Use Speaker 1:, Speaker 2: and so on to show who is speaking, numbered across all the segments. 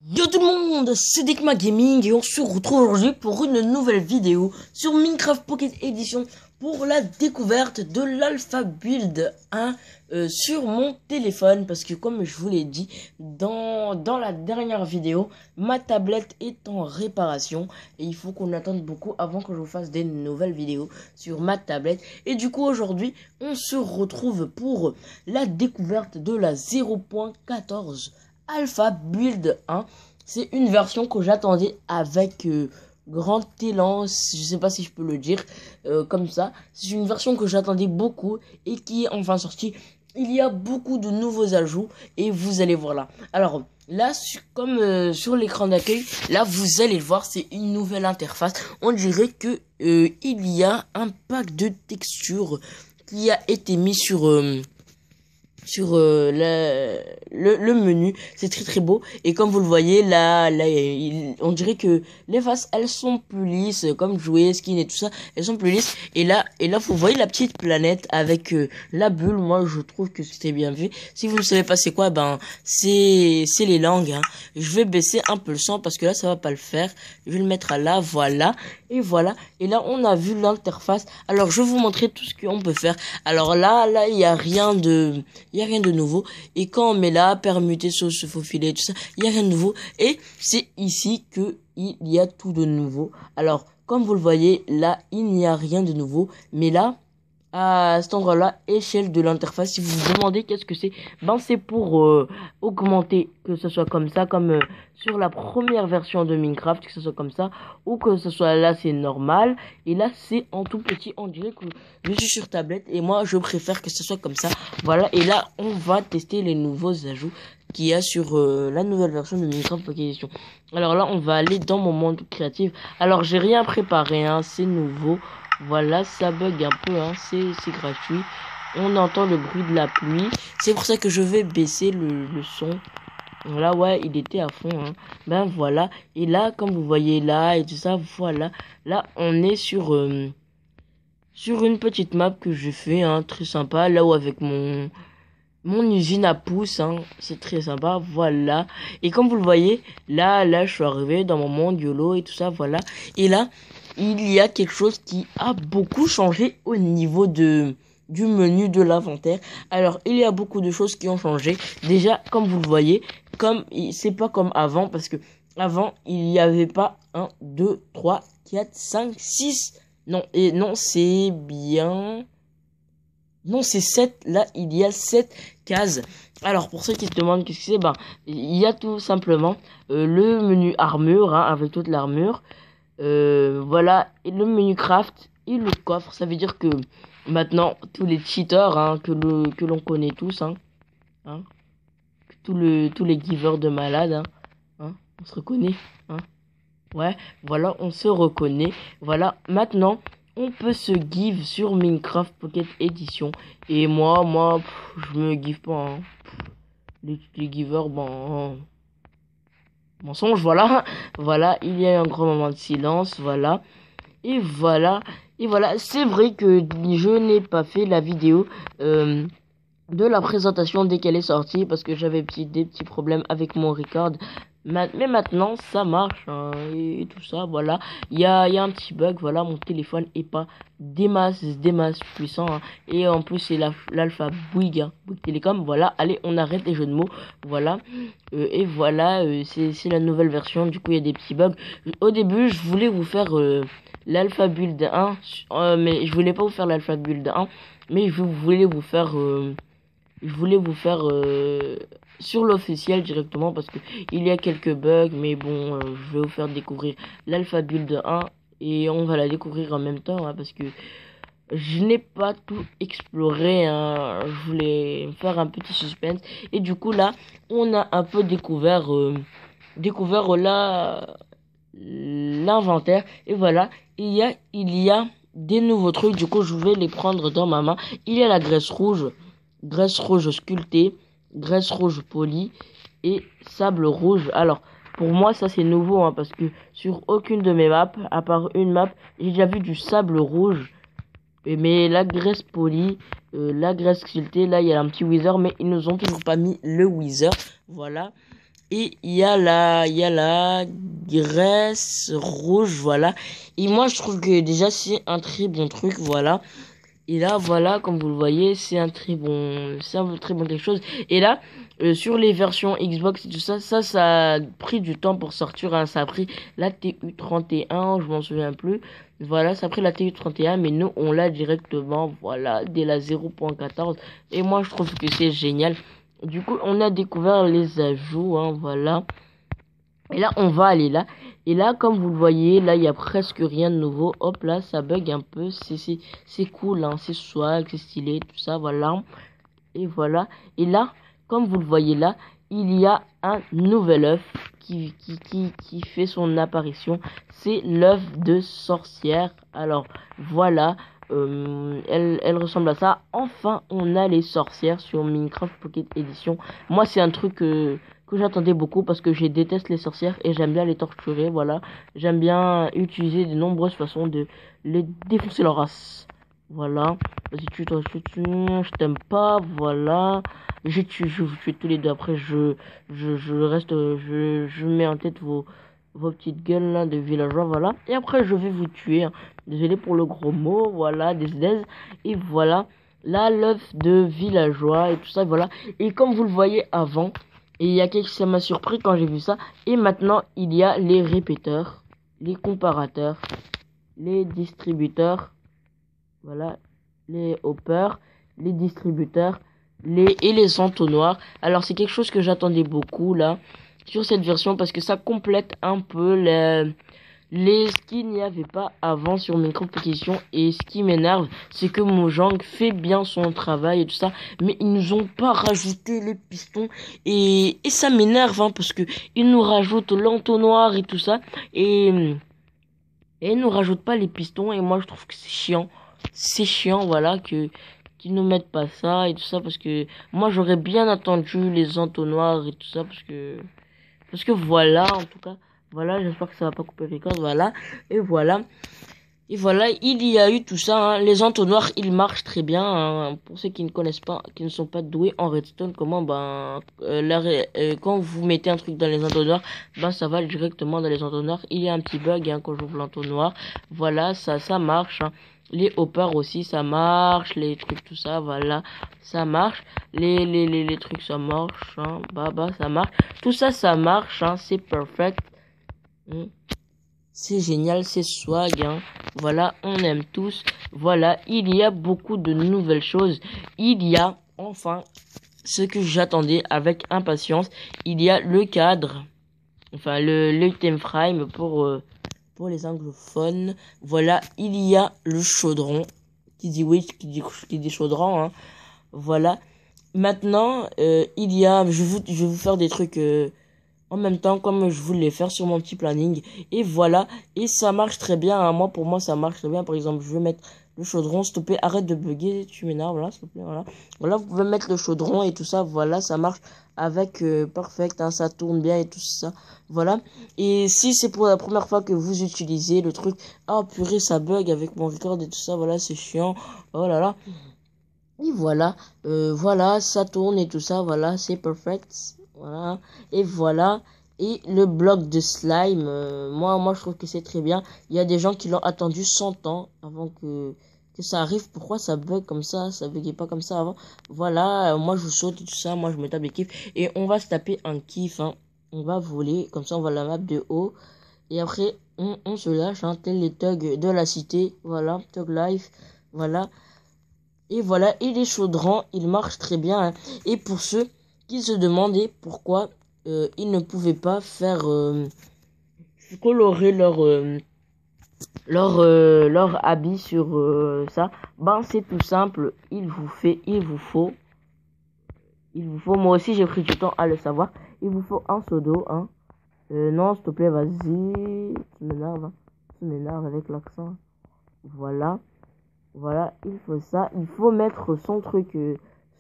Speaker 1: Yo tout le monde, c'est Dekma Gaming et on se retrouve aujourd'hui pour une nouvelle vidéo sur Minecraft Pocket Edition pour la découverte de l'Alpha Build 1 sur mon téléphone, parce que comme je vous l'ai dit dans la dernière vidéo, ma tablette est en réparation et il faut qu'on attende beaucoup avant que je vous fasse des nouvelles vidéos sur ma tablette. Et du coup aujourd'hui on se retrouve pour la découverte de la 0.14 Alpha Build 1. C'est une version que j'attendais avec grand élan, je sais pas si je peux le dire comme ça. C'est une version que j'attendais beaucoup et qui est enfin sortie. Il y a beaucoup de nouveaux ajouts et vous allez voir là. Alors là, comme sur l'écran d'accueil, là vous allez le voir, c'est une nouvelle interface. On dirait que il y a un pack de textures qui a été mis sur le menu. C'est très beau et comme vous le voyez là on dirait que les faces elles sont plus lisses, comme jouer skin et tout ça, elles sont plus lisses. Et là vous voyez la petite planète avec la bulle. Moi je trouve que c'était bien fait. Si vous ne savez pas c'est quoi, ben c'est les langues hein. Je vais baisser un peu le son parce que là ça va pas le faire. Je vais le mettre à là, voilà. Et voilà, et là on a vu l'interface. Alors je vais vous montrer tout ce qu'on peut faire. Alors là il y a rien de nouveau. Et quand on met là, permuter, se faufiler, tout ça, il y a rien de nouveau. Et c'est ici que il y a tout de nouveau. Alors, comme vous le voyez, là, il n'y a rien de nouveau. Mais là, à cet endroit-là, échelle de l'interface, si vous vous demandez qu'est-ce que c'est, ben c'est pour augmenter, que ce soit comme ça, comme sur la première version de Minecraft, que ce soit comme ça, ou que ce soit là c'est normal, et là c'est en tout petit. On dirait que je suis sur tablette, et moi je préfère que ce soit comme ça. Voilà, et là on va tester les nouveaux ajouts qu'il y a sur la nouvelle version de Minecraft Pocket Edition. Alors là on va aller dans mon monde créatif. Alors j'ai rien préparé, hein, c'est nouveau. Voilà, ça bug un peu, hein, c'est gratuit. On entend le bruit de la pluie. C'est pour ça que je vais baisser le son. Voilà, ouais, il était à fond, hein. Ben voilà. Et là, comme vous voyez là et tout ça, voilà. Là, on est sur une petite map que j'ai fait, hein, très sympa. Là où avec mon usine à pouces, hein, c'est très sympa, voilà. Et comme vous le voyez, là, je suis arrivé dans mon monde YOLO et tout ça, voilà. Et là, il y a quelque chose qui a beaucoup changé au niveau du menu de l'inventaire. Alors, il y a beaucoup de choses qui ont changé. Déjà, comme vous le voyez, c'est pas comme avant, parce que avant, il n'y avait pas 1, 2, 3, 4, 5, 6. Non, et non, c'est bien... Non, c'est 7. Là, il y a 7 cases. Alors, pour ceux qui se demandent qu'est-ce que c'est, ben, il y a tout simplement le menu armure, hein, avec toute l'armure. Voilà, et le menu craft et le coffre. Ça veut dire que maintenant, tous les cheaters, hein, que l'on connaît tous, hein, tous les givers de malades, on se reconnaît, hein. Ouais, voilà, on se reconnaît. Voilà, maintenant... on peut se give sur Minecraft Pocket Edition. Et moi, je me give pas, hein. Les givers, bon, mensonge, voilà. Voilà, il y a un grand moment de silence, voilà. Et voilà, c'est vrai que je n'ai pas fait la vidéo de la présentation dès qu'elle est sortie, parce que j'avais des petits problèmes avec mon record. Mais maintenant ça marche, hein, et tout ça, voilà. Il y a un petit bug, voilà, mon téléphone est pas des masses puissant, hein. Et en plus c'est l'alpha Bouygues, hein, Bouygues Télécom, voilà. Allez, on arrête les jeux de mots, voilà. Et voilà, c'est la nouvelle version, du coup il y a des petits bugs. Au début je voulais vous faire l'alpha build 1, mais je voulais pas vous faire l'alpha build 1, mais je voulais vous faire sur l'officiel directement, parce que il y a quelques bugs, mais bon, je vais vous faire découvrir l'alpha build 1 et on va la découvrir en même temps, hein, parce que je n'ai pas tout exploré, hein. Je voulais faire un petit suspense et du coup là on a un peu découvert là l'inventaire. Et voilà, il y a des nouveaux trucs, du coup je vais les prendre dans ma main. Il y a la graisse rouge sculptée, graisse rouge polie et sable rouge. Alors pour moi ça c'est nouveau, hein, parce que sur aucune de mes maps, à part une map, j'ai déjà vu du sable rouge. Mais la graisse polie, la graisse sculptée, là il y a un petit wither, mais ils nous ont toujours pas mis le wither. Voilà. Et il y a la graisse rouge, voilà. Et moi, je trouve que déjà, c'est un très bon truc, voilà. Et là, voilà, comme vous le voyez, c'est un très bon quelque chose. Et là, sur les versions Xbox et tout ça, ça a pris du temps pour sortir, hein. Ça a pris la TU31, je m'en souviens plus. Voilà, ça a pris la TU31, mais nous, on l'a directement, voilà, dès la 0.14. Et moi, je trouve que c'est génial. Du coup, on a découvert les ajouts, hein, voilà. Et là, on va aller là. Et là, comme vous le voyez, là, il y a presque rien de nouveau. Hop, là, ça bug un peu. C'est cool, hein. C'est swag, c'est stylé, tout ça, voilà. Et voilà. Et là, comme vous le voyez là, il y a un nouvel œuf qui fait son apparition. C'est l'œuf de sorcière. Alors, voilà. Elle ressemble à ça. Enfin, on a les sorcières sur Minecraft Pocket Edition. Moi, c'est un truc que j'attendais beaucoup parce que je déteste les sorcières et j'aime bien les torturer. Voilà. J'aime bien utiliser de nombreuses façons de les défoncer leur race. Voilà. Vas-y, tue-toi, je t'aime pas, voilà. Je vous tue tous les deux. Après, je reste, je mets en tête vos petites gueules là de villageois, voilà. Et après, je vais vous tuer, hein. Désolé pour le gros mot, voilà, des. Et voilà, là, l'œuf de villageois et tout ça, voilà. Et comme vous le voyez avant, et il y a quelque chose, ça m'a surpris quand j'ai vu ça. Et maintenant, il y a les répéteurs, les comparateurs, les distributeurs. Voilà, les hoppers, les distributeurs, et les entonnoirs. Alors c'est quelque chose que j'attendais beaucoup là sur cette version parce que ça complète un peu les ce qu'il n'y avait pas avant sur mes compétitions. Et ce qui m'énerve, c'est que Mojang fait bien son travail et tout ça, mais ils nous ont pas rajouté les pistons et ça m'énerve, hein, parce que ils nous rajoutent l'entonnoir et tout ça et ils nous rajoutent pas les pistons et moi je trouve que c'est chiant. C'est chiant, voilà, qu'ils nous mettent pas ça et tout ça parce que moi j'aurais bien attendu les entonnoirs et tout ça parce que voilà, en tout cas, voilà, j'espère que ça va pas couper les cordes, voilà, et voilà. Et voilà, il y a eu tout ça, hein. Les entonnoirs, ils marchent très bien, hein. Pour ceux qui ne connaissent pas, qui ne sont pas doués en redstone, comment, quand vous mettez un truc dans les entonnoirs, ça va directement dans les entonnoirs. Il y a un petit bug, hein, quand j'ouvre l'entonnoir. Voilà, ça marche, hein. Les hoppers aussi, ça marche. Les trucs, tout ça, voilà, ça marche. Les trucs, ça marche, hein. Ça marche. Tout ça, ça marche, hein. C'est perfect. C'est génial, c'est swag, hein. Voilà, on aime tous. Voilà, il y a beaucoup de nouvelles choses. Il y a, enfin, ce que j'attendais avec impatience. Il y a le cadre. Enfin, le theme frame pour les anglophones. Voilà, il y a le chaudron. Qui dit oui, qui dit chaudron, hein. Voilà. Maintenant, il y a, je vais vous faire des trucs, en même temps comme je voulais faire sur mon petit planning et voilà, et ça marche très bien, hein. Pour moi ça marche très bien. Par exemple, je vais mettre le chaudron, s'il te plaît, arrête de bugger, tu m'énerves là, s'il te plaît, voilà, vous pouvez mettre le chaudron et tout ça, voilà, ça marche avec perfect, hein, ça tourne bien et tout ça, voilà. Et si c'est pour la première fois que vous utilisez le truc, ah purée, ça bug avec mon record et tout ça, voilà, c'est chiant, oh là là. Et voilà, voilà, ça tourne et tout ça, voilà, c'est perfect. Voilà, et voilà. Et le bloc de slime, moi je trouve que c'est très bien. Il y a des gens qui l'ont attendu 100 ans avant que ça arrive. Pourquoi ça bug comme ça buguait pas comme ça avant? Voilà, moi je saute et tout ça, moi je me tape des kiffs. Et on va se taper un kiff, hein. On va voler, comme ça on va la map de haut. Et après, on se lâche, hein, tel les thugs de la cité. Voilà, Thug Life, voilà. Et voilà, et les chaudrons, ils marchent très bien, hein. Et pour ceux qui se demandaient pourquoi ils ne pouvaient pas faire colorer leur habit sur ça, c'est tout simple. Il vous faut, moi aussi j'ai pris du temps à le savoir, il vous faut un seau d'eau, hein. Non, s'il te plaît, vas-y, tu m'énerves avec l'accent. Voilà. Voilà, il faut ça. Il faut mettre son truc,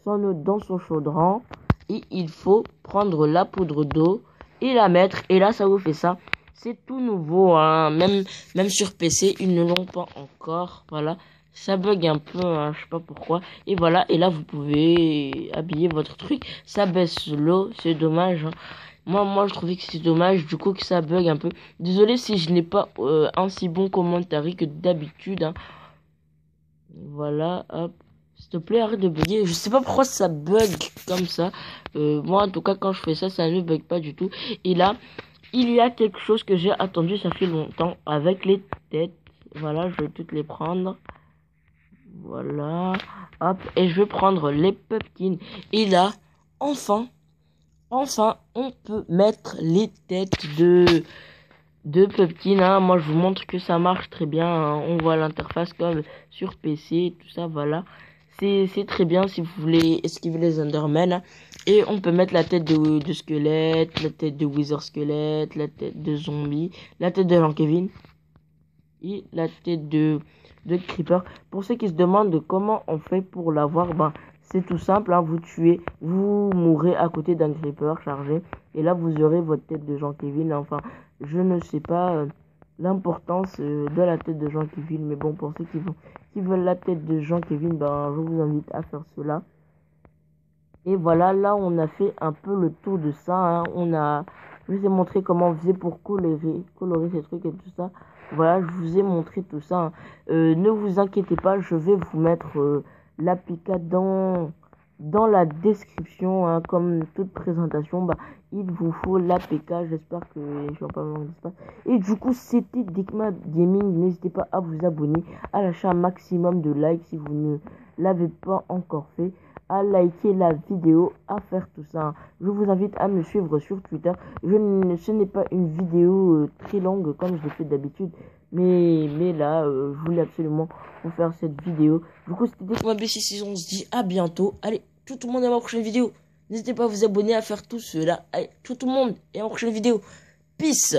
Speaker 1: son eau dans son chaudron. Et il faut prendre la poudre d'eau et la mettre. Et là, ça vous fait ça. C'est tout nouveau, hein. Même sur PC, ils ne l'ont pas encore. Voilà, ça bug un peu, hein. Je sais pas pourquoi. Et voilà, et là, vous pouvez habiller votre truc. Ça baisse l'eau, c'est dommage, hein. Moi, je trouvais que c'est dommage, du coup, que ça bug un peu. Désolé si je n'ai pas un si bon commentaire que d'habitude. Hein. Voilà, hop. S'il te plaît, arrête de bugger. Je sais pas pourquoi ça bug comme ça. Moi, en tout cas, quand je fais ça, ça ne bug pas du tout. Et là, il y a quelque chose que j'ai attendu, ça fait longtemps, avec les têtes. Voilà, je vais toutes les prendre. Voilà, hop. Et je vais prendre les pumpkins. Et là, enfin, on peut mettre les têtes de pumpkin. Hein. Moi, je vous montre que ça marche très bien. Hein. On voit l'interface comme sur PC, tout ça, voilà. C'est très bien si vous voulez esquiver les Endermen. Hein. Et on peut mettre la tête de squelette, la tête de Wither squelette, la tête de zombie, la tête de Jean Kevin et la tête de Creeper. Pour ceux qui se demandent comment on fait pour l'avoir, ben, c'est tout simple. Hein. Vous mourrez à côté d'un Creeper chargé. Et là, vous aurez votre tête de Jean Kevin. Enfin, je ne sais pas l'importance de la tête de Jean Kevin. Mais bon, pour ceux qui veulent la tête de Jean Kevin, ben, je vous invite à faire cela. Et voilà, là, on a fait un peu le tour de ça. Hein. Je vous ai montré comment on faisait pour colorer ces trucs et tout ça. Voilà, je vous ai montré tout ça. Hein. Ne vous inquiétez pas, je vais vous mettre l'APK dans la description. Hein. Comme toute présentation, bah, il vous faut l'APK. J'espère que je vais pas me d'espace. Et du coup, c'était Dickma Gaming. N'hésitez pas à vous abonner, à lâcher un maximum de likes si vous ne l'avez pas encore fait, à liker la vidéo, à faire tout ça. Hein. Je vous invite à me suivre sur Twitter. Ce n'est pas une vidéo très longue comme je l'ai fait d'habitude. Mais là, je voulais absolument vous faire cette vidéo. Du coup, c'était Dickma B6. On se dit à bientôt. Allez, tout le monde à ma prochaine vidéo. N'hésitez pas à vous abonner, à faire tout cela. Allez, tout le monde et à ma prochaine vidéo. Peace.